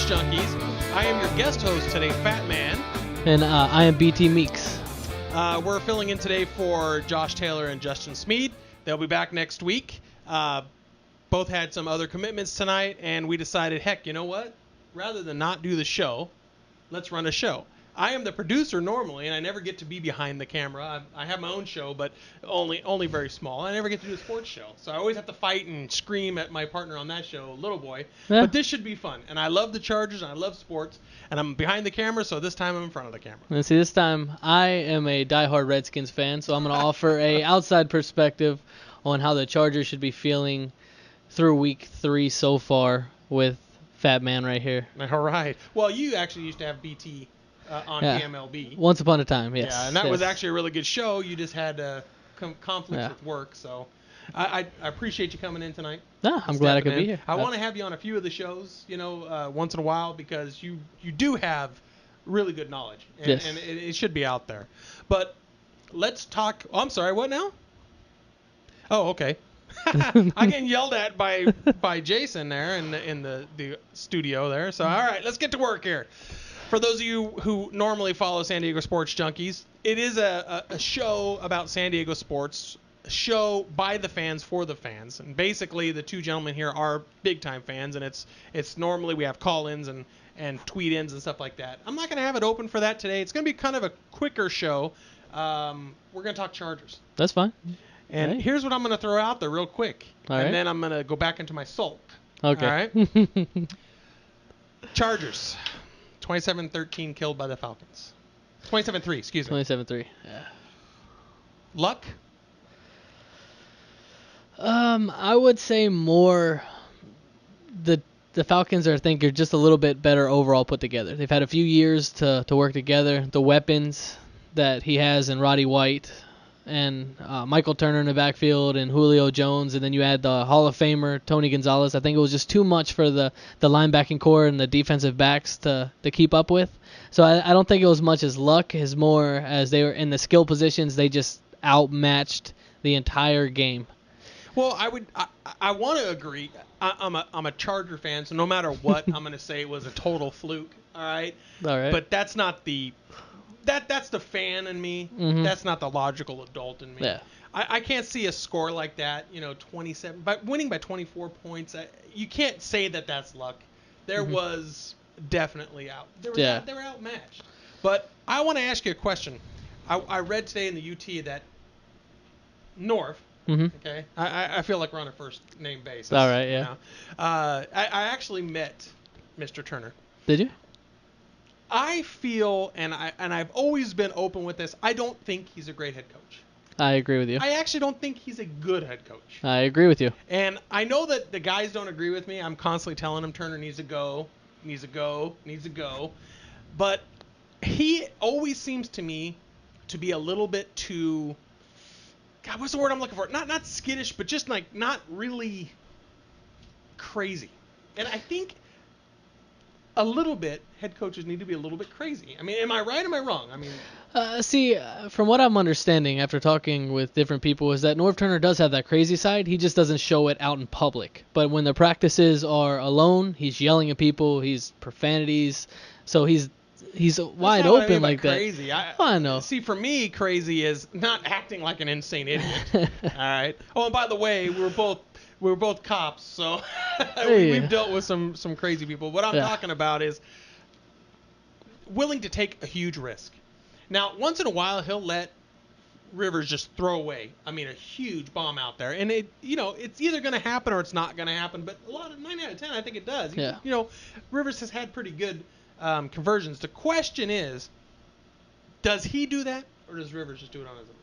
Junkies. I am your guest host today, Phatman. And I am BT Meeks. We're filling in today for Josh Taylor and Justin Smead. They'll be back next week. Both had some other commitments tonight, and we decided, heck, you know what? Rather than not do the show, let's run a show. I am the producer normally, and I never get to be behind the camera. I have my own show, but only very small. I never get to do a sports show, so I always have to fight and scream at my partner on that show, Little Boy. Yeah. But this should be fun, and I love the Chargers, and I love sports, and I'm behind the camera, so this time I'm in front of the camera. And see, this time I am a diehard Redskins fan, so I'm going to offer a outside perspective on how the Chargers should be feeling through Week 3 so far with Phatman right here. All right. Well, you actually used to have BT on PMLB. Once upon a time, yes. Yeah, and that was actually a really good show. You just had conflicts with work, so I appreciate you coming in tonight. Yeah, I'm glad I could be here. I want to have you on a few of the shows, once in a while, because you do have really good knowledge, and, yes. and it should be out there. But let's talk. Oh, I'm sorry. What now? Oh, okay. I'm getting yelled at by Jason there in the studio there. So all right, let's get to work here. For those of you who normally follow San Diego Sports Junkies, it is a show about San Diego sports, a show by the fans for the fans. And basically, the two gentlemen here are big-time fans, and it's normally we have call-ins and tweet-ins and stuff like that. I'm not going to have it open for that today. It's going to be kind of a quicker show. We're going to talk Chargers. That's fine. And here's what I'm going to throw out there real quick. And then I'm going to go back into my sulk. Okay. All right? Chargers. 27-13 killed by the Falcons. 27-3, excuse me. 27-3. Yeah. Luck? I would say more the Falcons are just a little bit better overall put together. They've had a few years to work together. The weapons that he has in Roddy White and Michael Turner in the backfield and Julio Jones, and then you add the Hall of Famer Tony Gonzalez. I think it was just too much for the linebacking core and the defensive backs to keep up with. So I don't think it was much as luck, as more as they were in the skill positions. They just outmatched the entire game. Well, I want to agree. I'm a Charger fan, so no matter what, I'm going to say it was a total fluke. All right. But that's not the That's the fan in me. Mm-hmm. That's not the logical adult in me. Yeah. I can't see a score like that, 27. But winning by 24 points, you can't say that that's luck. There was definitely they were outmatched. But I want to ask you a question. I read today in the UT that North, okay, I feel like we're on a first name basis. All right, yeah. I actually met Mr. Turner. Did you? I feel, and I've always been open with this, I don't think he's a great head coach. I agree with you. I actually don't think he's a good head coach. I agree with you. And I know that the guys don't agree with me. I'm constantly telling them Turner needs to go. But he always seems to me to be a little bit too, God, what's the word I'm looking for? Not skittish, but just like not really crazy. And I think a little bit, head coaches need to be a little bit crazy. I mean, am I right or am I wrong? I mean, from what I'm understanding after talking with different people is that Norv Turner does have that crazy side. He just doesn't show it out in public. But when the practices are alone, he's yelling at people. He's profanities. So he's wide open like that. Crazy. I know. See, for me, crazy is not acting like an insane idiot. All right. Oh, and by the way, we were both cops, so we've dealt with some crazy people. What I'm talking about is willing to take a huge risk. Now, once in a while, he'll let Rivers just throw away, a huge bomb out there. And, it's either going to happen or it's not going to happen. But 9 out of 10, I think it does. Yeah. Rivers has had pretty good conversions. The question is, does he do that or does Rivers just do it on his own?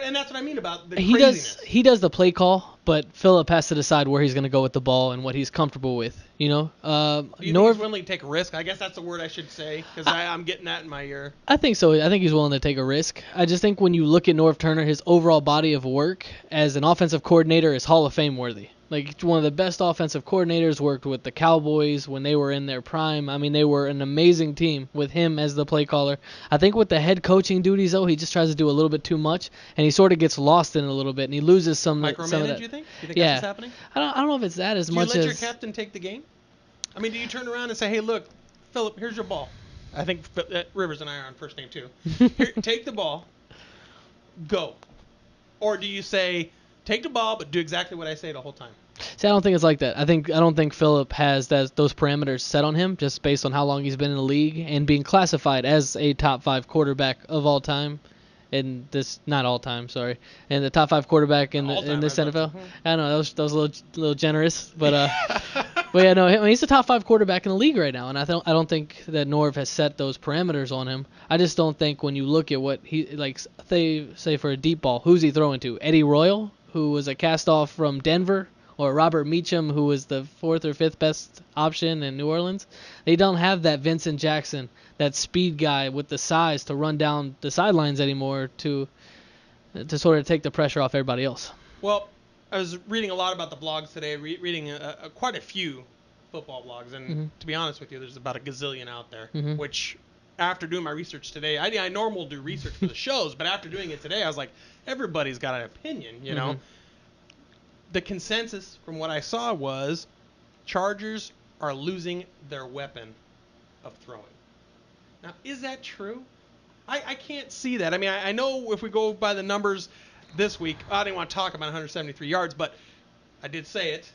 And that's what I mean about the craziness. He does the play call, but Phillip has to decide where he's going to go with the ball and what he's comfortable with. Do you think he's willing to take a risk? I guess that's the word I should say, because I'm getting that in my ear. I think so. I think he's willing to take a risk. I just think when you look at Norv Turner, his overall body of work as an offensive coordinator is Hall of Fame worthy. Like, one of the best offensive coordinators, worked with the Cowboys when they were in their prime. I mean, they were an amazing team with him as the play caller. I think with the head coaching duties, though, he just tries to do a little bit too much, and he sort of gets lost in it a little bit, and he loses some of that. Micromanage, you think? You think that's what's happening? I don't know if it's that as much as... Do you let your captain take the game? I mean, do you turn around and say, hey, look, Philip, here's your ball? I think Rivers and I are on first name too. Here, take the ball, go. Or do you say, take the ball, but do exactly what I say the whole time? See, I don't think it's like that. I don't think Phillip has those parameters set on him just based on how long he's been in the league and being classified as a top 5 quarterback of all time. In this, not all time, sorry, and the top 5 quarterback in this NFL. I don't know, that was a little generous, but but yeah, no, I mean, he's the top 5 quarterback in the league right now, and I don't think that Norv has set those parameters on him. I just don't think when you look at what he like, they say for a deep ball, who's he throwing to? Eddie Royal, who was a cast off from Denver, or Robert Meacham, who was the 4th or 5th best option in New Orleans. They don't have that Vincent Jackson, that speed guy with the size to run down the sidelines anymore to sort of take the pressure off everybody else. Well, I was reading a lot about the blogs today, reading quite a few football blogs, and to be honest with you, there's about a gazillion out there, which after doing my research today, I normally do research for the shows, but after doing it today, I was like, everybody's got an opinion, you know? The consensus from what I saw was Chargers are losing their weapon of throwing. Now, is that true? I can't see that. I mean, I know if we go by the numbers this week, I didn't want to talk about 173 yards, but I did say it.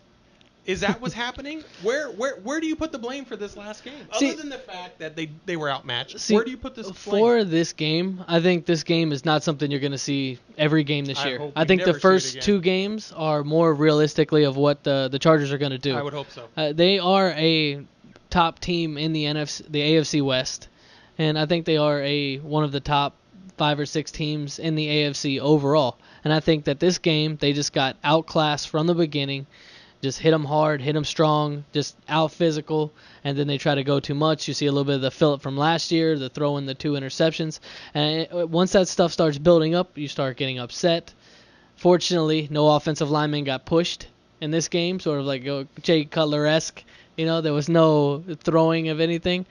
Is that what's happening? Where do you put the blame for this last game? Other than the fact that they were outmatched, where do you put this blame? For this game, I think this game is not something you're going to see every game this year. I think the first 2 games are more realistically of what the Chargers are going to do. I would hope so. They are a top team in the AFC West, and I think they are one of the top 5 or 6 teams in the AFC overall. And I think that this game, they just got outclassed from the beginning. Just hit them hard, hit them strong, just out physical, and then they try to go too much. You see a little bit of the Phillip from last year, the throw in the 2 interceptions. And once that stuff starts building up, you start getting upset. Fortunately, no offensive lineman got pushed in this game, sort of like Jay Cutler-esque. You know, there was no throwing of anything.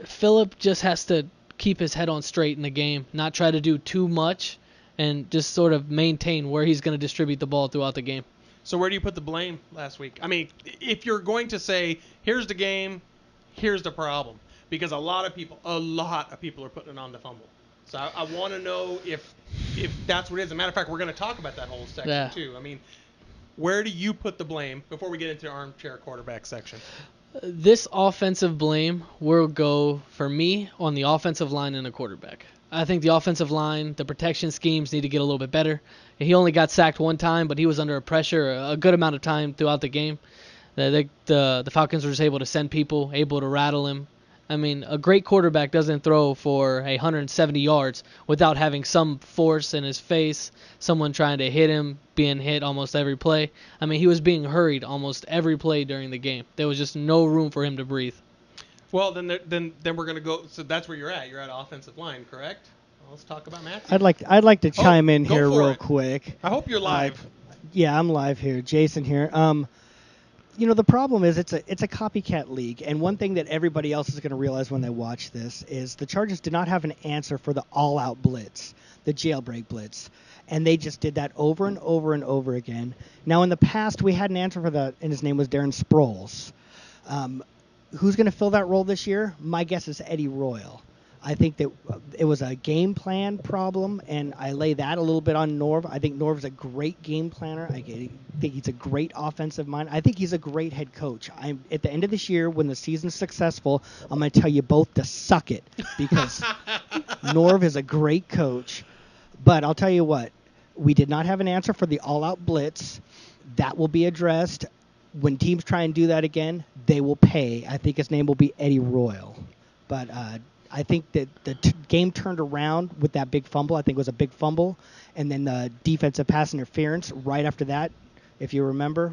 Phillip just has to keep his head on straight in the game, not try to do too much, and just sort of maintain where he's going to distribute the ball throughout the game. So where do you put the blame last week? I mean, if you're going to say, here's the game, here's the problem, because a lot of people are putting it on the fumble. So I want to know if that's what it is. As a matter of fact, we're going to talk about that whole section too. I mean, where do you put the blame before we get into the armchair quarterback section? This offensive blame will go, for me, on the offensive line and the quarterback. I think the offensive line, the protection schemes need to get a little bit better. He only got sacked 1 time, but he was under pressure a good amount of time throughout the game. The Falcons were just able to send people, able to rattle him. I mean, a great quarterback doesn't throw for 170 yards without having some force in his face, someone trying to hit him, being hit almost every play. I mean, he was being hurried almost every play during the game. There was just no room for him to breathe. Well, then we're going to go. So that's where you're at. You're at offensive line, correct? Well, let's talk about Matthew. I'd like to chime in here real quick. I hope you're live. Yeah, I'm live here. Jason here. You know, the problem is it's a copycat league, and one thing that everybody else is going to realize when they watch this is the Chargers did not have an answer for the all-out blitz, the jailbreak blitz, and they just did that over and over and over again. Now, in the past, we had an answer for that, and his name was Darren Sproles. Who's going to fill that role this year? My guess is Eddie Royal. I think that it was a game plan problem, and I lay that a little bit on Norv. I think Norv's a great game planner. I think he's a great offensive mind. I think he's a great head coach. At the end of this year, when the season's successful, I'm going to tell you both to suck it, because Norv is a great coach. But I'll tell you what, we did not have an answer for the all-out blitz. That will be addressed. When teams try and do that again, they will pay. I think his name will be Eddie Royal. But I think that the game turned around with that big fumble. I think it was a big fumble. And then the defensive pass interference right after that, if you remember,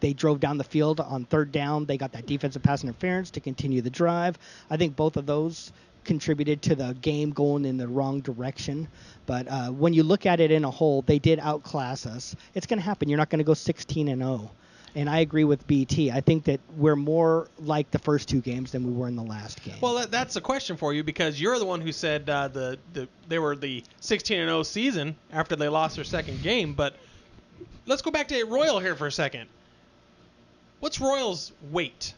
they drove down the field on 3rd down. They got that defensive pass interference to continue the drive. I think both of those contributed to the game going in the wrong direction. But when you look at it in a whole, they did outclass us. It's going to happen. You're not going to go 16-0. And I agree with BT. I think that we're more like the first 2 games than we were in the last game. Well, that's a question for you, because you're the one who said they were the 16-0 season after they lost their second game. But let's go back to Royal here for a second. What's Royal's weight?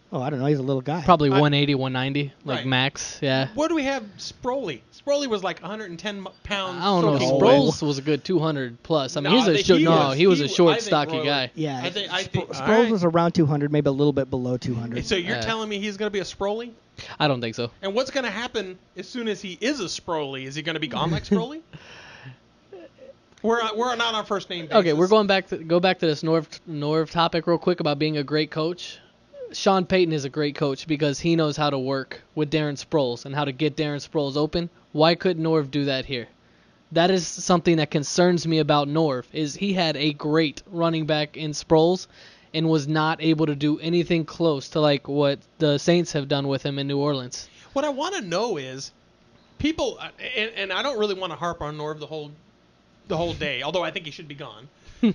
Oh, I don't know. He's a little guy. Probably 180, 190, like Right. max. Yeah. What do we have? Sproly. Sproly was like 110 pounds. I don't know. soaking wet. Sproles was a good 200 plus. I mean, No, he's a I think short. he No, was- he was he a was- I short, think stocky Roy- guy. Yeah. I think. Sproles all right. was around 200, maybe a little bit below 200. So you're telling me he's going to be a Sproly? I don't think so. And what's going to happen as soon as he is a Sproly? Is he going to be gone like Sproly? We're not on first name basis. Okay, we're going back to this Norv topic real quick about being a great coach. Sean Payton is a great coach because he knows how to work with Darren Sproles and how to get Darren Sproles open. Why couldn't Norv do that here? That is something that concerns me about Norv, is he had a great running back in Sproles and was not able to do anything close to like what the Saints have done with him in New Orleans. What I want to know is, people, and I don't really want to harp on Norv the whole day, although I think he should be gone,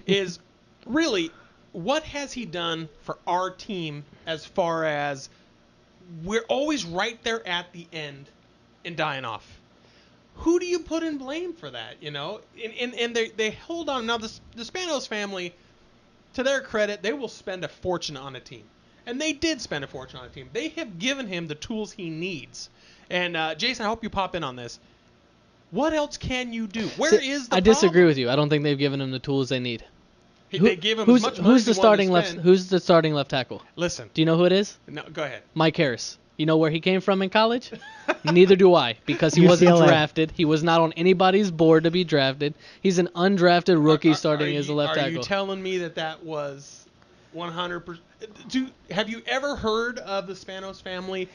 is really what has he done for our team as far as we're always right there at the end and dying off? Who do you put in blame for that? You know, and they hold on. Now the Spanos family, to their credit, they will spend a fortune on a team, and they did spend a fortune on a team. They have given him the tools he needs. And Jason, I hope you pop in on this. What else can you do? Where is the I disagree problem? with you. I don't think they've given him the tools they need. They gave him who's as much money who's the as he wanted starting to left? spend. Who's the starting left tackle? Listen, Do you know who it is? no, go ahead. Mike Harris. You know where he came from in college? Neither do I, because he wasn't UCLA. drafted. He was not on anybody's board to be drafted. He's an undrafted rookie starting as a left Are tackle. you telling me that was 100%? Have you ever heard of the Spanos family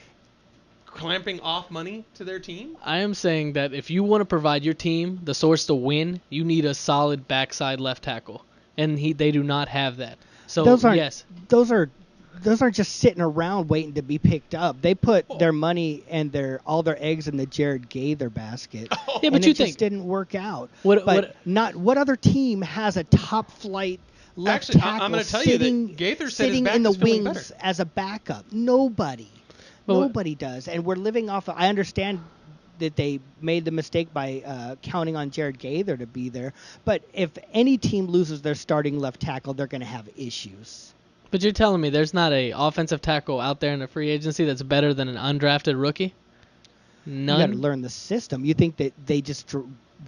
clamping off money to their team? I am saying that if you want to provide your team the source to win, you need a solid backside left tackle, and they do not have that. So those aren't yes, those aren't just sitting around waiting to be picked up. They put their money and all their eggs in the Jared Gaither basket. Yeah, but and you it think- just didn't work out. What- but what other team has a top flight left Actually, tackle I'm gonna tell you that sitting, Gaither said his sitting back in the is feeling wings better. as a backup? Nobody. But what- Nobody does. And we're living off of, I understand that they made the mistake by counting on Jared Gaither to be there. But if any team loses their starting left tackle, they're going to have issues. but you're telling me there's not a offensive tackle out there in the free agency that's better than an undrafted rookie? You got to None. learn the system. You think that they just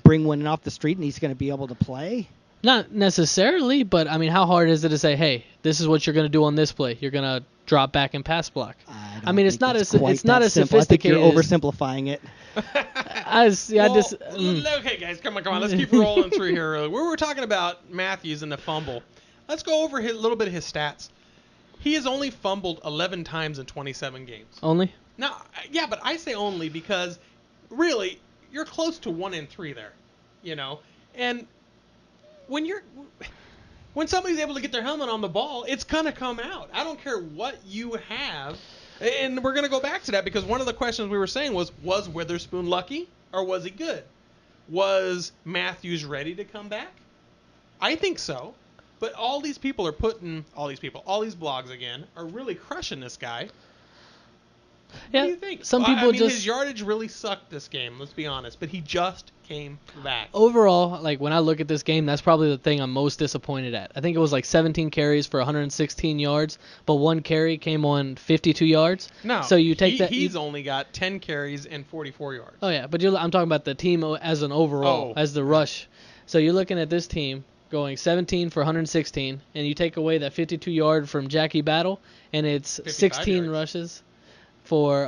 bring one off the street and he's going to be able to play? Not necessarily, but I mean, how hard is it to say, hey, this is what you're going to do on this play? You're going to drop back and pass block. I mean, it's think not as quite it's not that as simple. I think you're sophisticated. oversimplifying it. Okay, guys, come on. Let's keep rolling through here. We were talking about Matthews and the fumble. Let's go over a little bit of his stats. He has only fumbled 11 times in 27 games. Only? Now, yeah, but I say only because really you're close to 1 in 3 there, you know. And when somebody's able to get their helmet on the ball, it's gonna come out. I don't care what you have. And we're gonna go back to that because one of the questions we were saying was Witherspoon lucky or was he good? Was Matthews ready to come back? I think so. But all these blogs again are really crushing this guy. Yeah. What do you think? Some I people mean, just his yardage really sucked this game. Let's be honest, but he just came back. overall, like when I look at this game, that's probably the thing I'm most disappointed at. I think it was like 17 carries for 116 yards, but one carry came on 52 yards. No, So you take that. He's only got 10 carries and 44 yards. Oh yeah, but I'm talking about the team as an overall, as the rush. So you're looking at this team going 17 for 116, and you take away that 52 yard from Jackie Battle, and it's 55 16 yards. rushes for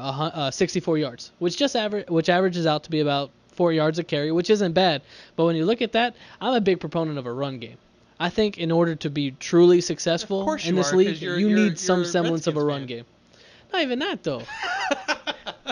64 yards, which averages out to be about 4 yards a carry, which isn't bad. But when you look at that, I'm a big proponent of a run game. I think in order to be truly successful course in you this are, 'cause league, you're- you you're- need some you're a semblance of a Redskins run fan. game. Not even that though.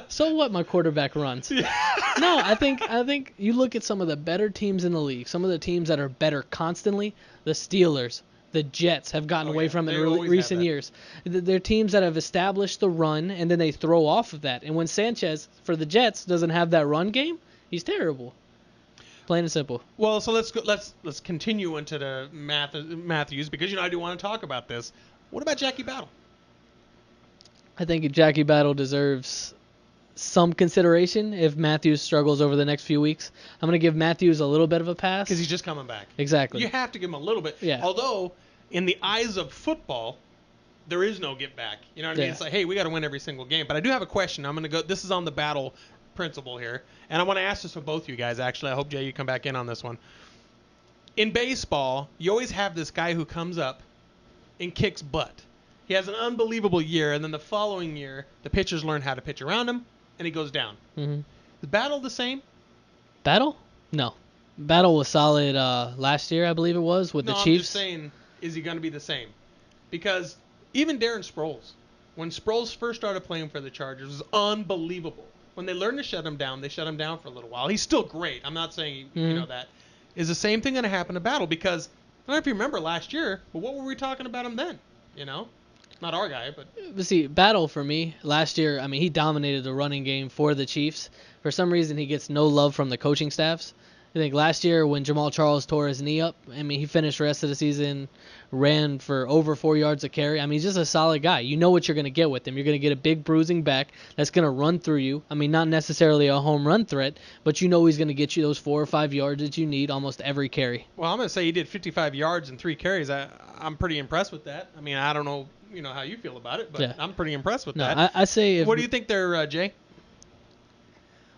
So what? My quarterback runs. No, I think you look at some of the better teams in the league, some of the teams that are better constantly. The Steelers, the Jets have gotten away from it They in always have recent that. years. They're teams that have established the run, and then they throw off of that. And when Sanchez for the Jets doesn't have that run game, he's terrible. Plain and simple. Well, so let's continue into the Matthews because I do want to talk about this. What about Jackie Battle? I think Jackie Battle deserves some consideration if Matthews struggles over the next few weeks. I'm going to give Matthews a little bit of a pass. Because he's just coming back. Exactly. You have to give him a little bit. Yeah. Although, in the eyes of football, there is no get back. You know what I mean? Yeah. It's like, hey, we got to win every single game. But I do have a question. I'm going to go. This is on the battle principle here, and I want to ask this of both you guys. Actually, I hope Jay, you come back in on this one. In baseball, you always have this guy who comes up and kicks butt. He has an unbelievable year, and then the following year, the pitchers learn how to pitch around him, and he goes down. Mm-hmm. Is Battle the same? Battle? No. Battle was solid last year, I believe it was, with the Chiefs. I'm just saying, is he going to be the same? Because even Darren Sproles, when Sproles first started playing for the Chargers, was unbelievable. When they learned to shut him down, they shut him down for a little while. He's still great. I'm not saying you know that. Is the same thing going to happen to Battle? Because I don't know if you remember last year, but what were we talking about him then? You know? Not our guy, but... But see, Battle for me, last year, I mean, he dominated the running game for the Chiefs. For some reason, he gets no love from the coaching staffs. I think last year when Jamal Charles tore his knee up, I mean, he finished the rest of the season, ran for over 4 yards a carry. I mean, he's just a solid guy. You know what you're going to get with him. You're going to get a big bruising back that's going to run through you. I mean, not necessarily a home run threat, but you know he's going to get you those 4 or 5 yards that you need almost every carry. Well, I'm going to say he did 55 yards and 3 carries. I'm pretty impressed with that. I mean, I don't know, how you feel about it, but Yeah. I'm pretty impressed with No, that. I say if... What do you think there, Jay?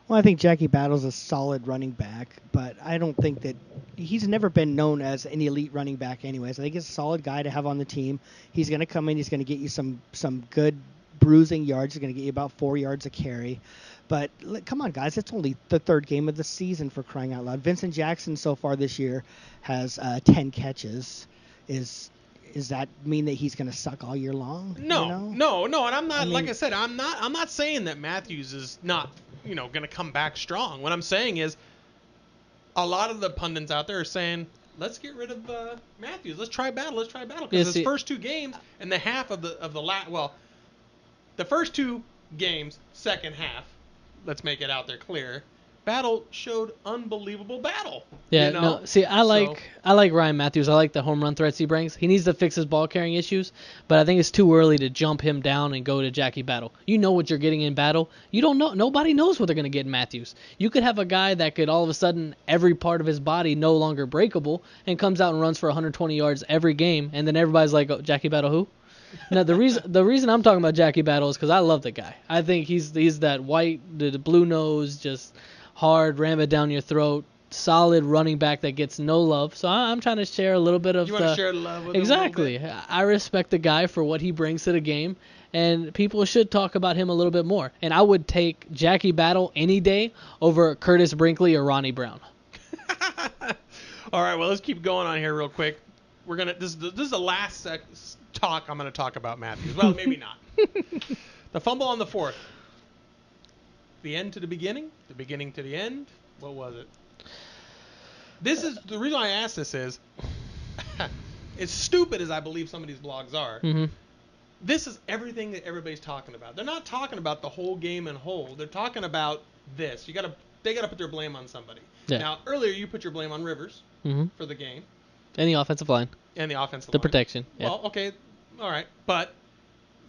Well, I think Jackie Battle's a solid running back, but I don't think that he's never been known as an elite running back anyways. I think he's a solid guy to have on the team. He's going to come in. He's going to get you some good bruising yards. He's going to get you about 4 yards a carry. But come on, guys. It's only the 3rd game of the season, for crying out loud. Vincent Jackson so far this year has 10 catches. Does that mean that he's going to suck all year long? No, and I'm not. Like I said, I'm not. I'm not saying that Matthews is not, going to come back strong. What I'm saying is, a lot of the pundits out there are saying, let's get rid of Matthews. Let's try Battle. Because his first 2 games and the half of the first 2 games, second half. Let's make it out there clear. Battle showed unbelievable battle. Yeah, no. See, I like Ryan Matthews. I like the home run threats he brings. He needs to fix his ball carrying issues, but I think it's too early to jump him down and go to Jackie Battle. You know what you're getting in Battle. You don't know. Nobody knows what they're going to get in Matthews. You could have a guy that could all of a sudden every part of his body no longer breakable and comes out and runs for 120 yards every game, and then everybody's like, oh, Jackie Battle who? Now the reason I'm talking about Jackie Battle is because I love the guy. I think he's that white, the blue nose, just hard, ram it down your throat, solid running back that gets no love. So I'm trying to share a little bit of you want to share the love with exactly. him a little bit? I respect the guy for what he brings to the game, and people should talk about him a little bit more. And I would take Jackie Battle any day over Curtis Brinkley or Ronnie Brown. All right, well, let's keep going on here real quick. This is the last talk I'm going to talk about Matthews. Well, maybe not. The fumble on the 4th. The end to the beginning to the end. What was it? This is the reason I asked this is, as stupid as I believe some of these blogs are, this is everything that everybody's talking about. They're not talking about the whole game in whole. They're talking about this. They got to put their blame on somebody. Yeah. Now, earlier you put your blame on Rivers for the game. And the offensive line. And the offensive The line. protection. Yeah. Well, okay, all right, but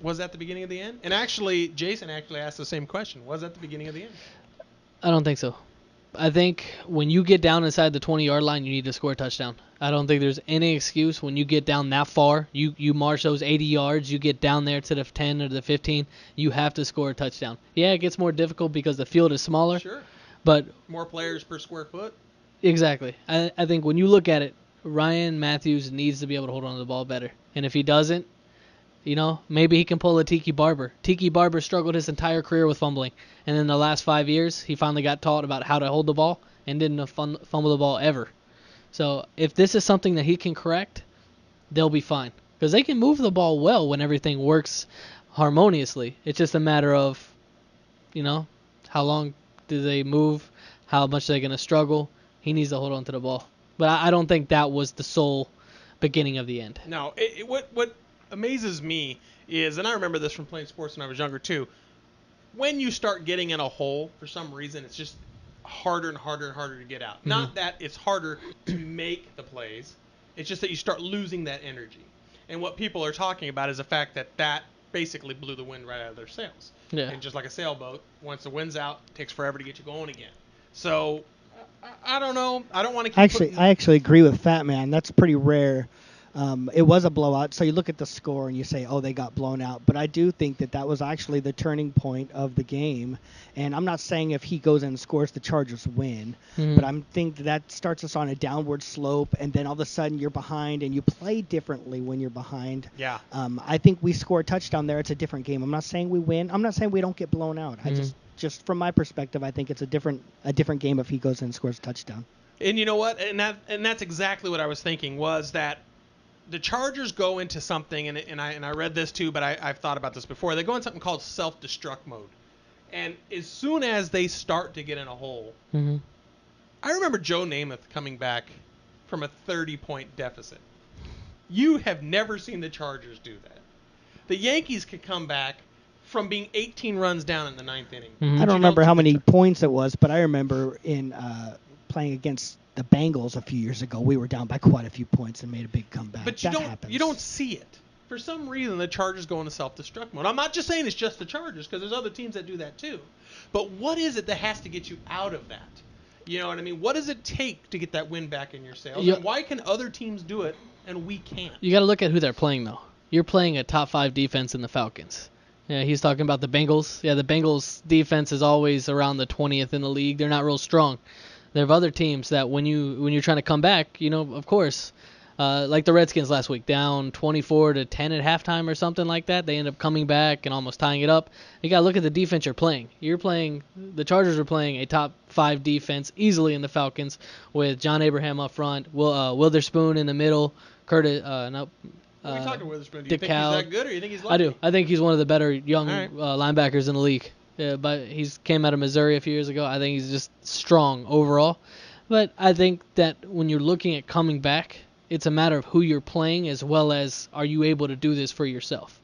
was that the beginning of the end? And actually, Jason asked the same question. Was that the beginning of the end? I don't think so. I think when you get down inside the 20-yard line, you need to score a touchdown. I don't think there's any excuse when you get down that far. You march those 80 yards, you get down there to the 10 or the 15, you have to score a touchdown. Yeah, it gets more difficult because the field is smaller. Sure. But more players per square foot. Exactly. I think when you look at it, Ryan Matthews needs to be able to hold on to the ball better. And if he doesn't, maybe he can pull a Tiki Barber. Tiki Barber struggled his entire career with fumbling. And in the last 5 years, he finally got taught about how to hold the ball and didn't fumble the ball ever. So if this is something that he can correct, they'll be fine. Because they can move the ball well when everything works harmoniously. It's just a matter of, how long do they move, how much they're going to struggle. He needs to hold on to the ball. But I don't think that was the sole beginning of the end. No, what amazes me is, and I remember this from playing sports when I was younger too, when you start getting in a hole, for some reason, it's just harder and harder and harder to get out. Not that it's harder to make the plays. It's just that you start losing that energy. And what people are talking about is the fact that basically blew the wind right out of their sails. Yeah. And just like a sailboat, once the wind's out, it takes forever to get you going again. So I don't know. I don't want to keep I actually agree with Phatman. That's pretty rare It was a blowout, so you look at the score and you say, oh, they got blown out. But I do think that was actually the turning point of the game. And I'm not saying if he goes in and scores, the Chargers win. Mhm. But I think that starts us on a downward slope, and then all of a sudden you're behind, and you play differently when you're behind. Yeah. I think we score a touchdown there. It's a different game. I'm not saying we win. I'm not saying we don't get blown out. I just from my perspective, I think it's a different game if he goes in and scores a touchdown. And you know what? And that's exactly what I was thinking, was that the Chargers go into something, and I read this too, but I've thought about this before. They go in something called self-destruct mode. And as soon as they start to get in a hole, I remember Joe Namath coming back from a 30-point deficit. You have never seen the Chargers do that. The Yankees could come back from being 18 runs down in the ninth inning. I don't remember how many points it was, but I remember in playing against the Bengals a few years ago, we were down by quite a few points and made a big comeback. But you don't see it. For some reason, the Chargers go into self-destruct mode. I'm not just saying it's just the Chargers, because there's other teams that do that too. But what is it that has to get you out of that? You know what I mean? What does it take to get that win back in your sails? And why can other teams do it and we can't? You got to look at who they're playing, though. You're playing a top 5 defense in the Falcons. Yeah, he's talking about the Bengals. Yeah, the Bengals defense is always around the 20th in the league. They're not real strong. There are other teams that when you're trying to come back, of course, like the Redskins last week, down 24-10 at halftime or something like that. They end up coming back and almost tying it up. You got to look at the defense you're playing. The Chargers are playing a top 5 defense easily in the Falcons with John Abraham up front, Witherspoon in the middle, Curtis, What are you talking Witherspoon? Do you Dick think Cal. he's that good, or do you think he's lucky? I do. I think he's one of the better young All right. linebackers in the league. But he's came out of Missouri a few years ago. I think he's just strong overall. But I think that when you're looking at coming back, it's a matter of who you're playing as well as are you able to do this for yourself.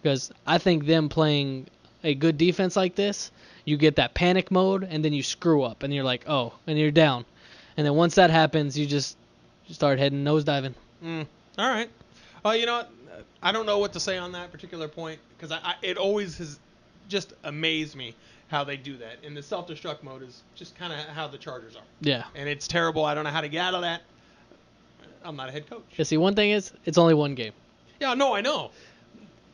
Because I think them playing a good defense like this, you get that panic mode and then you screw up and you're like, oh, and you're down. And then once that happens, you start heading nosediving. All right. You know what? I don't know what to say on that particular point, because it always has just amazed me how they do that. And the self-destruct mode is just kind of how the Chargers are. Yeah. And it's terrible. I don't know how to get out of that. I'm not a head coach. Yeah, see, one thing is, it's only one game. Yeah, no, I know.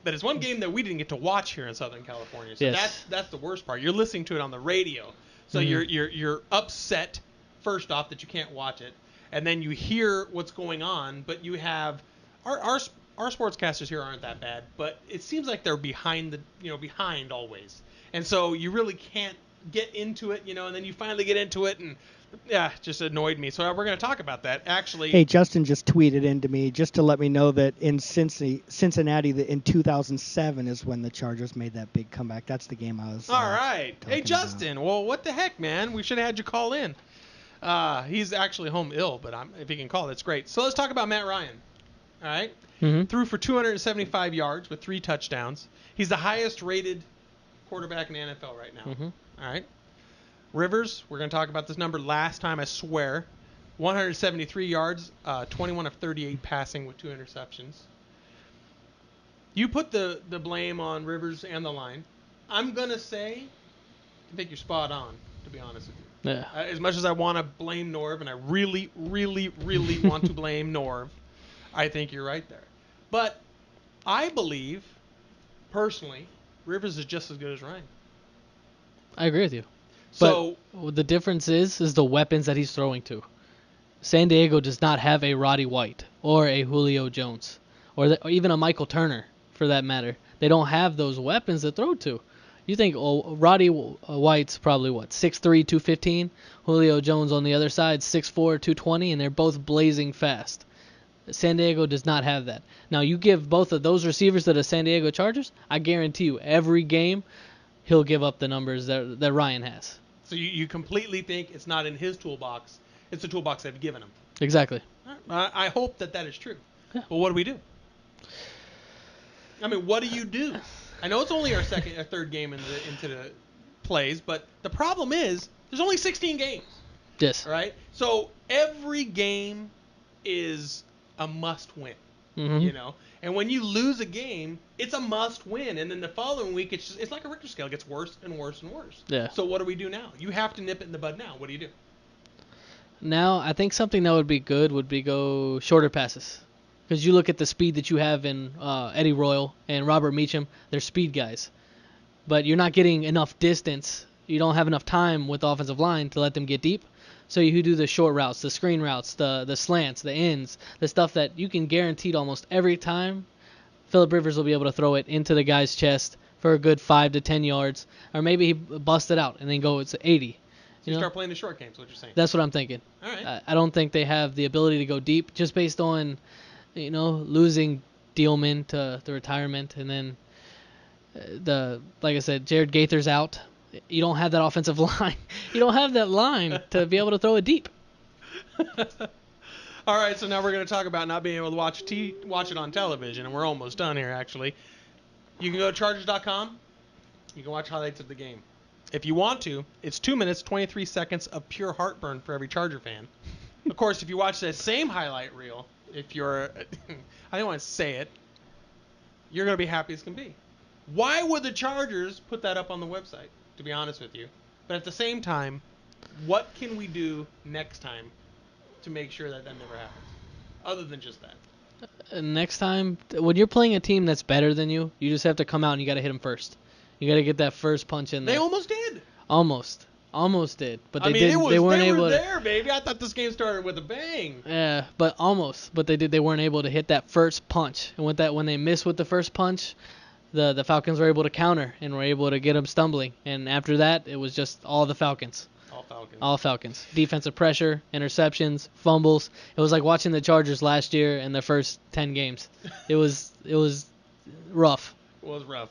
But it's one game that we didn't get to watch here in Southern California. So Yes. that's the worst part. You're listening to it on the radio. So you're upset, first off, that you can't watch it. And then you hear what's going on, but you have our sportscasters here aren't that bad, but it seems like they're behind always. And so you really can't get into it, and then you finally get into it, and yeah, it just annoyed me. So we're going to talk about that. Actually, Hey, Justin just tweeted into me just to let me know that in Cincinnati in 2007 is when the Chargers made that big comeback. That's the game I was all right. Hey, talking Justin. Well, what the heck, man? We should have had you call in. He's actually home ill, but if he can call, that's great. So let's talk about Matt Ryan. All right. Threw for 275 yards with 3 touchdowns. He's the highest rated quarterback in the NFL right now. All right. Rivers, we're going to talk about this number last time, I swear. 173 yards, 21 of 38 passing with 2 interceptions. You put the blame on Rivers and the line. I'm going to say I think you're spot on, to be honest with you. Yeah. As much as I want to blame Norv, and I really, really, really want to blame Norv, I think you're right there. But I believe, personally, Rivers is just as good as Ryan. I agree with you. So But the difference is the weapons that he's throwing to. San Diego does not have a Roddy White or a Julio Jones or even a Michael Turner, for that matter. They don't have those weapons to throw to. You think Roddy White's probably, 6'3", 215? Julio Jones on the other side, 6'4", 220, and they're both blazing fast. San Diego does not have that. Now, you give both of those receivers to the San Diego Chargers, I guarantee you every game he'll give up the numbers that Ryan has. So you completely think it's not in his toolbox. It's the toolbox they've given him. Exactly. I hope that is true. Yeah. But what do we do? I mean, what do you do? I know it's only our third game into the plays, but the problem is there's only 16 games. Yes. All right? So every game is a must-win. Mm-hmm. And when you lose a game, it's a must-win, and then the following week it's like a Richter scale. It gets worse and worse and worse. Yeah. So what do we do now? You have to nip it in the bud now. What do you do? Now, I think something that would be good would be go shorter passes. Because you look at the speed that you have in Eddie Royal and Robert Meacham, they're speed guys. But you're not getting enough distance. You don't have enough time with the offensive line to let them get deep. So you do the short routes, the screen routes, the slants, the ends, the stuff that you can guaranteed almost every time. Phillip Rivers will be able to throw it into the guy's chest for a good 5 to 10 yards. Or maybe he busts it out and then go it's 80. So you start playing the short games, what you're saying. That's what I'm thinking. All right. I don't think they have the ability to go deep just based on, losing Dealman to the retirement, and then like I said, Jared Gaither's out. You don't have that offensive line. You don't have that line to be able to throw it deep. All right, so now we're going to talk about not being able to watch it on television, and we're almost done here, actually. You can go to Chargers.com. You can watch highlights of the game. If you want to, it's 2 minutes, 23 seconds of pure heartburn for every Charger fan. Of course, if you watch that same highlight reel, if you're, I don't want to say it, you're going to be happy as can be. Why would the Chargers put that up on the website, to be honest with you? But at the same time, what can we do next time to make sure that never happens, other than just that? Next time, when you're playing a team that's better than you, you just have to come out and you got to hit them first. You got to get that first punch in there. They almost did. Almost did, but they didn't. They weren't able were to. there, baby. I thought this game started with a bang. Yeah, but almost. But they weren't able to hit that first punch. And when they missed with the first punch, the Falcons were able to counter and were able to get them stumbling. And after that, it was just all the Falcons. All Falcons. Defensive pressure, interceptions, fumbles. It was like watching the Chargers last year in their first 10 games. It was rough. It was rough.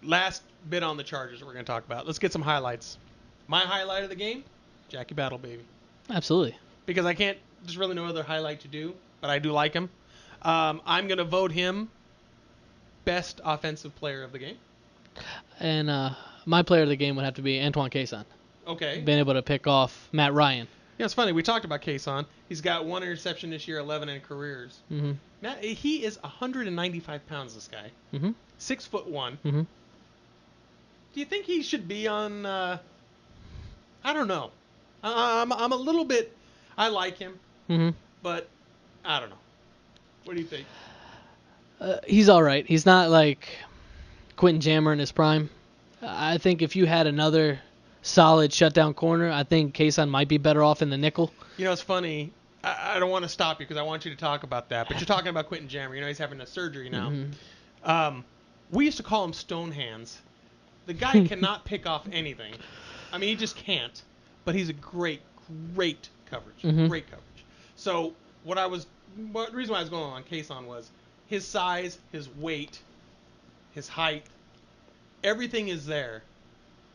Last bit on the Chargers that we're going to talk about. Let's get some highlights. My highlight of the game, Jackie Battle, baby. Absolutely. Because there's really no other highlight to do, but I do like him. I'm going to vote him best offensive player of the game. And my player of the game would have to be Antoine Cason. Okay. Being able to pick off Matt Ryan. Yeah, it's funny. We talked about Cason. He's got 1 interception this year, 11 in careers. Mm-hmm. Matt, he is 195 pounds, this guy. Mm-hmm. 6'1". Mm-hmm. Do you think he should be on? I don't know. I'm a little bit. I like him, but I don't know. What do you think? He's all right. He's not like Quentin Jammer in his prime. I think if you had another solid shutdown corner, I think Cason might be better off in the nickel. You know, it's funny. I don't want to stop you because I want you to talk about that. But you're talking about Quentin Jammer. You know, he's having a surgery now. Mm-hmm. We used to call him Stone Hands. The guy cannot pick off anything. I mean, he just can't. But he's a great coverage. Mm-hmm. Great coverage. So the reason why I was going on Cason was his size, his weight, his height, everything is there.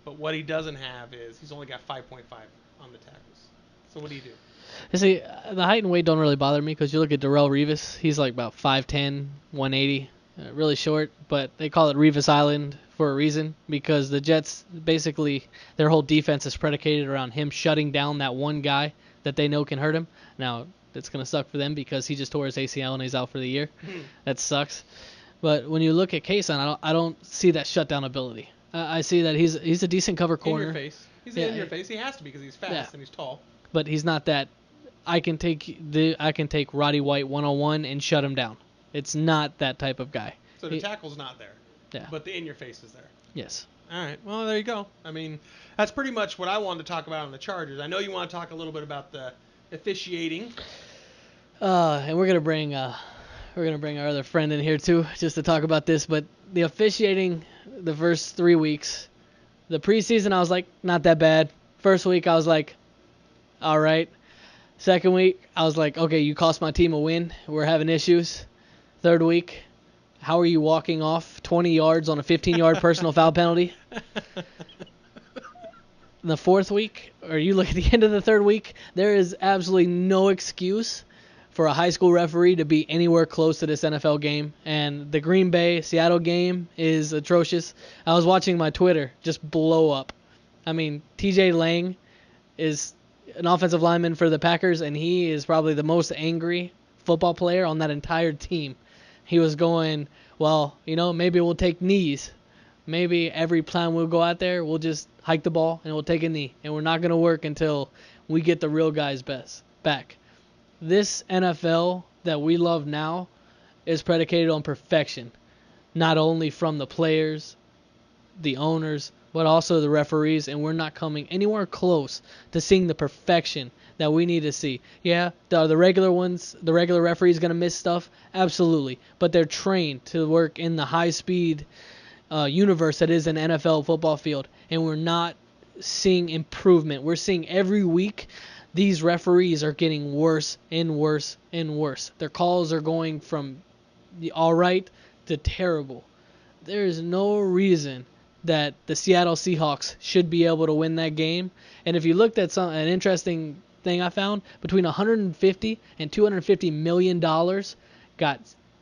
But what he doesn't have is he's only got 5.5 on the tackles. So what do you do? You see, the height and weight don't really bother me because you look at Darrell Revis. He's like about 5'10", 180, really short. But they call it Revis Island for a reason because the Jets, basically, their whole defense is predicated around him shutting down that one guy that they know can hurt him. Now, it's going to suck for them because he just tore his ACL and he's out for the year. That sucks. But when you look at Cason, I don't see that shutdown ability. I see that he's a decent cover corner. In your face. He's in your face. He has to be because he's fast and he's tall. But he's not that. I can take Roddy White 101 and shut him down. It's not that type of guy. So the tackle's not there. Yeah. But the in your face is there. Yes. All right. Well, there you go. I mean, that's pretty much what I wanted to talk about on the Chargers. I know you want to talk a little bit about the officiating. And we're gonna bring our other friend in here too, just to talk about this. But the officiating, the first 3 weeks, the preseason, I was like, not that bad. First week, I was like, all right. Second week, I was like, okay, you cost my team a win. We're having issues. Third week, how are you walking off 20 yards on a 15-yard personal foul penalty? In the fourth week, or you look at the end of the third week, there is absolutely no excuse for a high school referee to be anywhere close to this NFL game. And the Green Bay-Seattle game is atrocious. I was watching my Twitter just blow up. I mean, TJ Lang is an offensive lineman for the Packers, and he is probably the most angry football player on that entire team. He was going, well, maybe we'll take knees. Maybe every time we'll go out there, we'll just hike the ball and we'll take a knee. And we're not going to work until we get the real guys back. This NFL, that we love now is predicated on perfection, not only from the players, the owners, but also the referees, and we're not coming anywhere close to seeing the perfection that we need to see. Yeah, the regular referees going to miss stuff? Absolutely. But they're trained to work in the high-speed universe that is an NFL football field, and we're not seeing improvement. We're seeing every week these referees are getting worse and worse and worse. Their calls are going from the all right to terrible. There is no reason that the Seattle Seahawks should be able to win that game. And if you looked at an interesting thing I found, between 150 and 250 million dollars got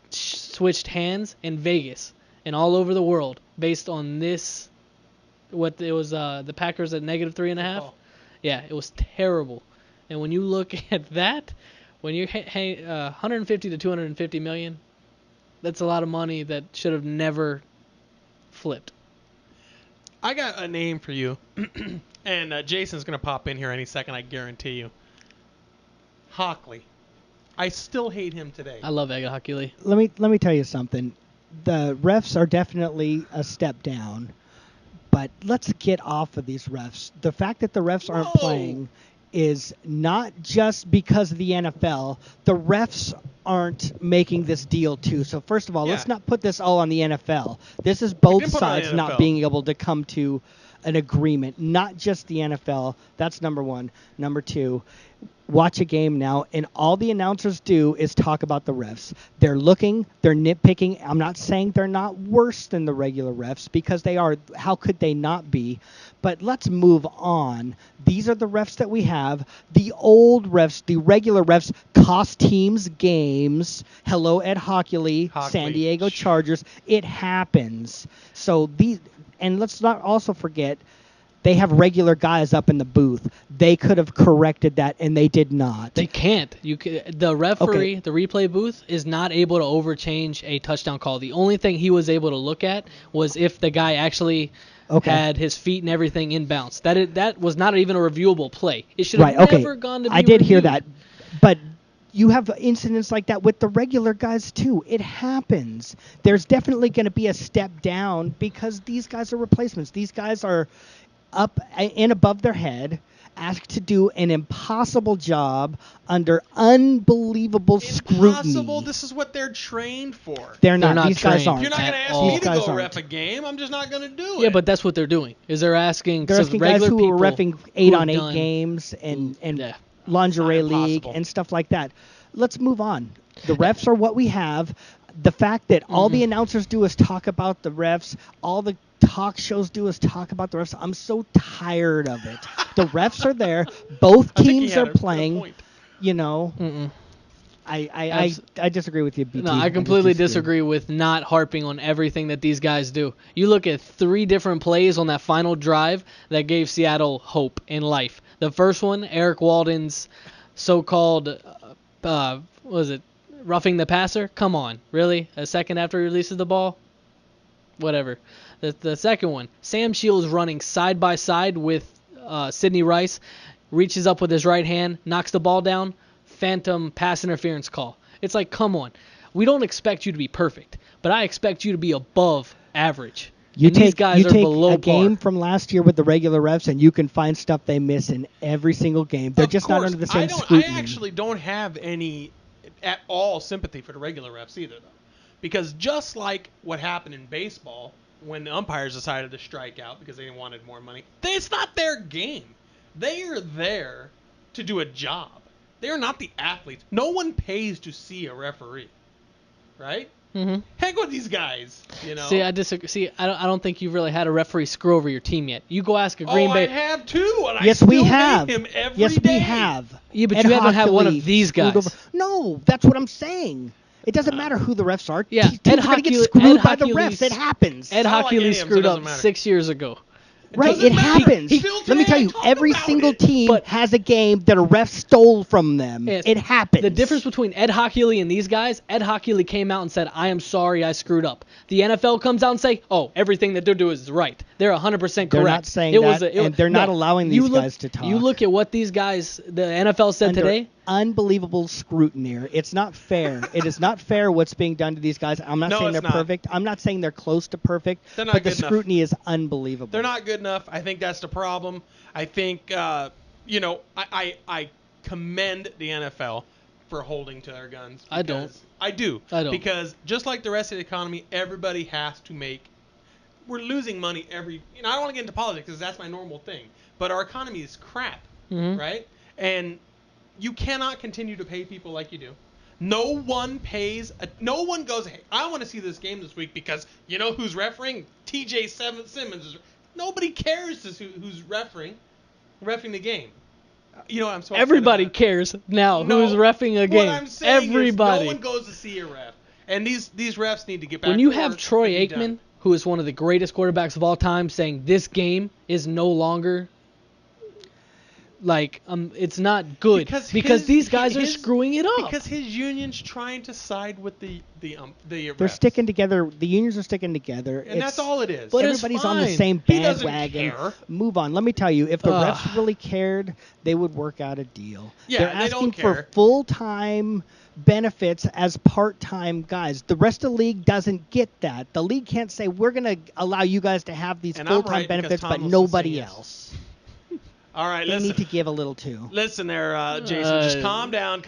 switched hands in Vegas and all over the world based on this. What it was, the Packers at -3.5. Oh. Yeah, it was terrible. And when you look at that, when you're 150 to 250 million, that's a lot of money that should have never flipped. I got a name for you, and Jason's going to pop in here any second, I guarantee you. Hockley. I still hate him today. I love Ed Hockley. Let me tell you something. The refs are definitely a step down, but let's get off of these refs. The fact that the refs aren't playing is not just because of the NFL. The refs aren't making this deal too. So first of all, let's not put this all on the NFL. This is both sides not being able to come to an agreement, not just the NFL. That's number one. Number two, watch a game now, and all the announcers do is talk about the refs. They're looking, they're nitpicking. I'm not saying they're not worse than the regular refs, because they are. How could they not be? But let's move on. These are the refs that we have. The old refs, the regular refs, cost teams games. Hello, Ed Hockley, San Diego Chargers. It happens. So and let's not also forget, they have regular guys up in the booth. They could have corrected that, and they did not. They can't. The referee, the replay booth, is not able to overchange a touchdown call. The only thing he was able to look at was if the guy actually had his feet and everything in bounds. That was not even a reviewable play. It should have never gone to be I did hear reviewed. that, but you have incidents like that with the regular guys too. It happens. There's definitely going to be a step down because these guys are replacements. These guys are up and above their head, asked to do an impossible job under unbelievable scrutiny. Impossible? This is what they're trained for. They're not. These guys trained. aren't. You're not going to ask me to go ref a game. I'm just not going to do it. Yeah, but that's what they're doing. They're asking guys who are reffing 8-on-8 games and lingerie league and stuff like that. Let's move on. The refs are what we have. The fact that all the announcers do is talk about the refs, all the talk shows do is talk about the refs. I'm so tired of it. The refs are there. Both teams are playing. You know, I disagree with you, BT. No, I completely disagree with not harping on everything that these guys do. You look at 3 different plays on that final drive that gave Seattle hope in life. The first one, Eric Walden's so-called, roughing the passer? Come on, really? A second after he releases the ball? Whatever. The second one, Sam Shields running side by side with Sidney Rice, reaches up with his right hand, knocks the ball down, phantom pass interference call. It's like, come on. We don't expect you to be perfect, but I expect you to be above average. These guys are below a game from last year with the regular refs, and you can find stuff they miss in every single game. They're just not under the same scrutiny. I actually don't have any at all sympathy for the regular refs either, though. Because just like what happened in baseball when the umpires decided to strike out because they wanted more money, it's not their game. They are there to do a job. They are not the athletes. No one pays to see a referee, right? Mm-hmm. Heck with these guys, you know. See, I disagree. See, I don't think you've really had a referee screw over your team yet. You go ask a Green Bay. I have too, and yes, I still we have. hate him every yes, day. we have. Yeah, but you haven't had one of these guys. No, that's what I'm saying. It doesn't matter who the refs are. Yeah, teams are going to get screwed by the refs. It happens. Ed Hockley screwed up 6 years ago. Right, it happens. Let me tell you, every single team has a game that a ref stole from them. It happens. The difference between Ed Hockley and these guys, Ed Hockley came out and said, I am sorry I screwed up. The NFL comes out and say, oh, everything that they're doing is right. They're 100% correct. They're not saying that, and they're not allowing these guys to talk. You look at what these guys, the NFL said today, unbelievable scrutiny. It's not fair. It is not fair what's being done to these guys. I'm not saying they're perfect. I'm not saying they're close to perfect. They're not but the good enough. scrutiny is unbelievable. They're not good enough. I think that's the problem. I think, I commend the NFL for holding to their guns. I don't. I do. I don't. Because just like the rest of the economy, everybody has to make. We're losing money I don't want to get into politics because that's my normal thing. But our economy is crap, right? And you cannot continue to pay people like you do. No one goes, hey, I want to see this game this week because you know who's refereeing? TJ Simmons. Nobody cares who's refereeing the game. You know what I'm so Everybody cares now who's reffing a game. What I'm saying Everybody. is no one goes to see a ref. And these refs need to get back When you to have work Troy and be Aikman, done. who is one of the greatest quarterbacks of all time, saying this game is no longer it's not good because these guys are screwing it up. Because his union's trying to side with the They're refs. sticking together. The unions are sticking together. And that's all it is. But everybody's it's on the fine. same He doesn't bandwagon. care. Move on. Let me tell you, if the refs really cared, they would work out a deal. Yeah, They're they asking don't care. for full-time benefits as part-time guys. The rest of the league doesn't get that. The league can't say we're going to allow you guys to have these And I'm full-time right because benefits, but Tomlinson's nobody saying yes. else. All right, They listen. need to give a little too. Listen there, Jason. Just calm down.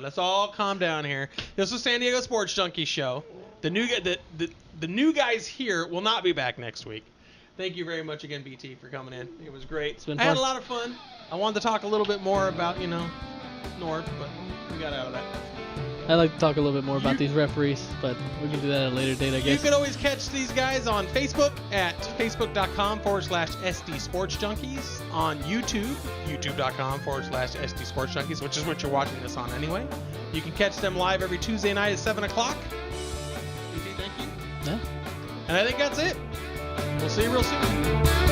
Let's all calm down here. This is San Diego Sports Junkies show. The new guys here will not be back next week. Thank you very much again, BT, for coming in. It was great. It's been I had fun. a lot of fun. I wanted to talk a little bit more about North, but we got out of that. I'd like to talk a little bit more about these referees, but we can do that at a later date, I You guess. can always catch these guys on Facebook at facebook.com/SD Sports Junkies, on YouTube, youtube.com/SD Sports Junkies, which is what you're watching this on anyway. You can catch them live every Tuesday night at 7 o'clock. BT, thank you. Yeah. And I think that's it. We'll see you real soon.